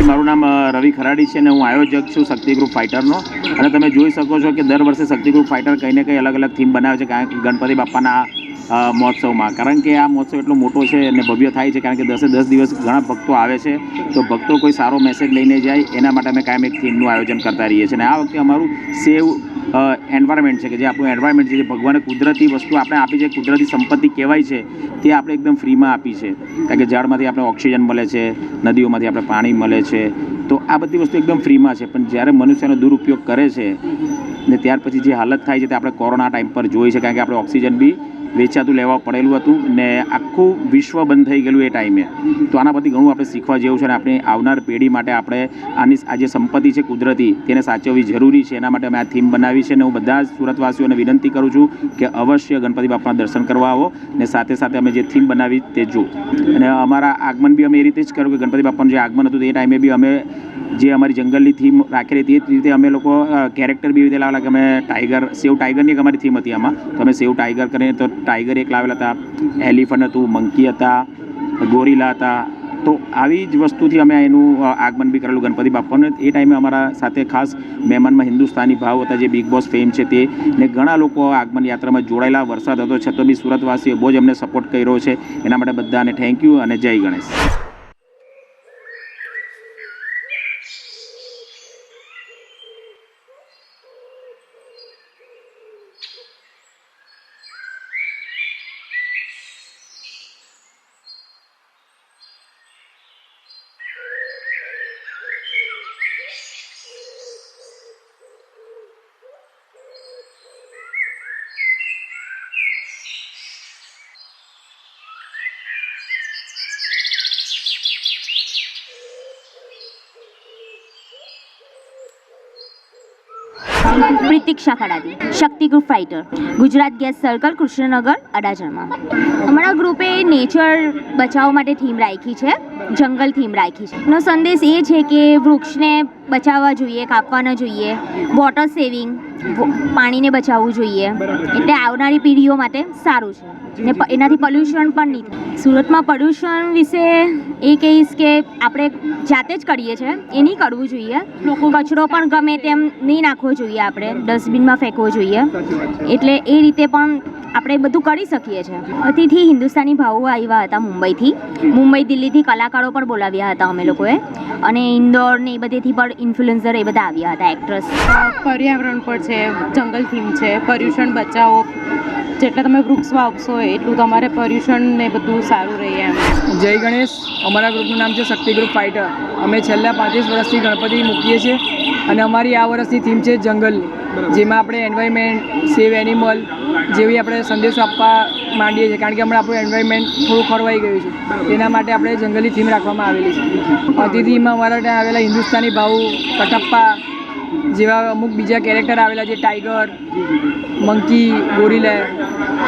મારું નામ રવિ ખરાડી છે અને હું આયોજક છું શક્તિ ગ્રુપ ફાઇટરનો. અને તમે જોઈ શકો છો કે દર વર્ષે શક્તિ ગ્રુપ ફાઇટર કંઈ ને કંઈ અલગ અલગ થીમ બનાવે છે ગણપતિ બાપાના મહોત્સવમાં. કારણ કે આ મહોત્સવ એટલો મોટો છે અને ભવ્ય થાય છે, કારણ કે 10 દિવસ ઘણા ભક્તો આવે છે. તો ભક્તો કોઈ સારો મેસેજ લઈને જાય એના માટે અમે કાયમ એક થીમનું આયોજન કરતા રહીએ છીએ. અને આ વખતે અમારું સેવ એન્વાયરમેન્ટ છે, કે જે આપણું એન્વાયરમેન્ટ છે, જે ભગવાને કુદરતી વસ્તુ આપણે આપી છે, કુદરતી સંપત્તિ કહેવાય છે, તે આપણે એકદમ ફ્રીમાં આપી છે. કારણ કે ઝાડમાંથી આપણે ઓક્સિજન મળે છે, નદીઓમાંથી આપણે પાણી મળે છે. તો આ બધી વસ્તુ એકદમ ફ્રીમાં છે. પણ જ્યારે મનુષ્યનો દુરુપયોગ કરે છે ને ત્યાર પછી જે હાલત થાય છે તે આપણે કોરોના ટાઈમ પર જોઈ છે. કારણ કે આપણે ઓક્સિજન બી વેચાતું લેવા પડેલું હતું ને આખું વિશ્વ બંધ થઈ ગયેલું એ ટાઈમે. તો આના પરથી ઘણું આપણે શીખવા જેવું છે અને આપણે આવનાર પેઢી માટે આપણે આ જે સંપત્તિ છે કુદરતી, તેને સાચવવી જરૂરી છે. એના માટે અમે આ થીમ બનાવી છે અને હું બધા જ સુરતવાસીઓને વિનંતી કરું છું કે અવશ્ય ગણપતિ બાપાના દર્શન કરવા આવો ને સાથે સાથે અમે જે થીમ બનાવી તે જો. અને અમારા આગમન બી અમે એ રીતે જ કર્યું કે ગણપતિ બાપાનું જે આગમન હતું એ ટાઈમે બી અમે જે અમારી જંગલની થીમ રાખેલી હતી એ રીતે અમે લોકો કેરેક્ટર બી રીતે લાવેલા કે અમે સેવ ટાઈગરની એક અમારી થીમ હતી આમાં. તો અમે સેવ ટાઈગર કરીને તો ટાઈગર એક લાવેલા હતા, એલિફન્ટ હતું, મંકી હતા, ગોરીલા હતા. તો આવી જ વસ્તુથી અમે એનું આગમન બી કરેલું ગણપતિ બાપાને. એ ટાઈમે અમારા સાથે ખાસ મહેમાનમાં હિન્દુસ્તાની ભાવ હતા, જે બિગ બોસ ફેમ છે તે, ને ઘણા લોકો આગમન યાત્રામાં જોડાયેલા. વરસાદ હતો છતાં બી સુરતવાસીઓ બહુ જ અમને સપોર્ટ કર્યો છે. એના માટે બધાને થેન્ક યુ અને જય Ganesh. Pratiksha Khadadi, Shakti group fighter, Gujarat gas circle, Krishnanagar, અડાજણમાં. અમારા ગ્રુપે નેચર બચાવવા માટે થીમ રાખી છે, જંગલ થીમ રાખી છે. એનો સંદેશ એ છે કે વૃક્ષને બચાવવા જોઈએ, કાપવા ન જોઈએ, વોટર સેવિંગ, પાણીને બચાવવું જોઈએ. એટલે આવનારી પેઢીઓ માટે સારું છે ને એનાથી પોલ્યુશન પણ નહીં થાય. સુરતમાં પોલ્યુશન વિશે એ કહીશ કે આપણે જાતે જ કરીએ છીએ, એ નહીં કરવું જોઈએ. કચરો પણ ગમે તેમ નહીં નાખવો જોઈએ, આપણે ડસ્ટબિનમાં ફેંકવો જોઈએ. એટલે એ રીતે પણ આપણે બધું કરી શકીએ છીએ. અતિથિ હિન્દુસ્તાની ભાવો આવ્યા હતા મુંબઈથી, દિલ્હીથી કલાકારો પણ બોલાવ્યા હતા અમે લોકોએ. અને ઇન્દોર ને એ બધેથી પણ ઇન્ફ્લુએન્સર એ બધા આવ્યા હતા, એક્ટ્રેસ. પર્યાવરણ પર છે, જંગલ થીમ છે, પર્યુષણ બચાવો. જેટલા તમે વૃક્ષ વાવશો એટલું તમારે પર્યુષણ ને બધું સારું રહે એમ. જય ગણેશ. અમારા ગ્રુપનું નામ છે શક્તિ ગ્રુપ ફાઇટર. અમે છેલ્લા 35 વર્ષથી ગણપતિ મૂકીએ છીએ અને અમારી આ વર્ષની થીમ છે જંગલની, જેમાં આપણે એન્વાયરમેન્ટ, સેવ એનિમલ જેવી આપણે સંદેશો આપવા માંડીએ છીએ. કારણ કે હમણાં આપણું એન્વાયરમેન્ટ થોડું ખોરવાઈ ગયું છે, તેના માટે આપણે જંગલની થીમ રાખવામાં આવેલી છે. અતિથિમાં અમારા ત્યાં આવેલા હિન્દુસ્તાની ભાવ, કટપ્પા જેવા અમુક બીજા કેરેક્ટર આવેલા છે, ટાઈગર, મંકી, ગોરીલા.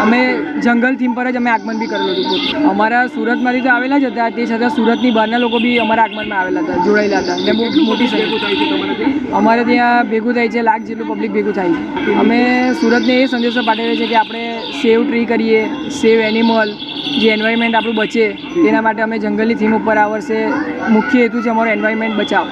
અમે જંગલ થીમ પર જ અમે આગમન બી કરેલું હતું. અમારા સુરતમાંથી તો આવેલા જ હતા, તે છતાં સુરતની બહારના લોકો બી અમારા આગમનમાં આવેલા હતા, જોડાયેલા હતા. અને બહુ મોટી સંખ્યા અમારે ત્યાં ભેગું થાય છે, 1 લાખ જેટલું પબ્લિક ભેગું થાય છે. અમે સુરતને એ સંદેશો પાઠવીએ છીએ કે આપણે સેવ ટ્રી કરીએ, સેવ એનિમલ, જે એન્વાયરમેન્ટ આપણું બચે તેના માટે અમે જંગલની થીમ ઉપર આ વર્ષે મુખ્ય હેતુ છે અમારો એન્વાયરમેન્ટ બચાવ.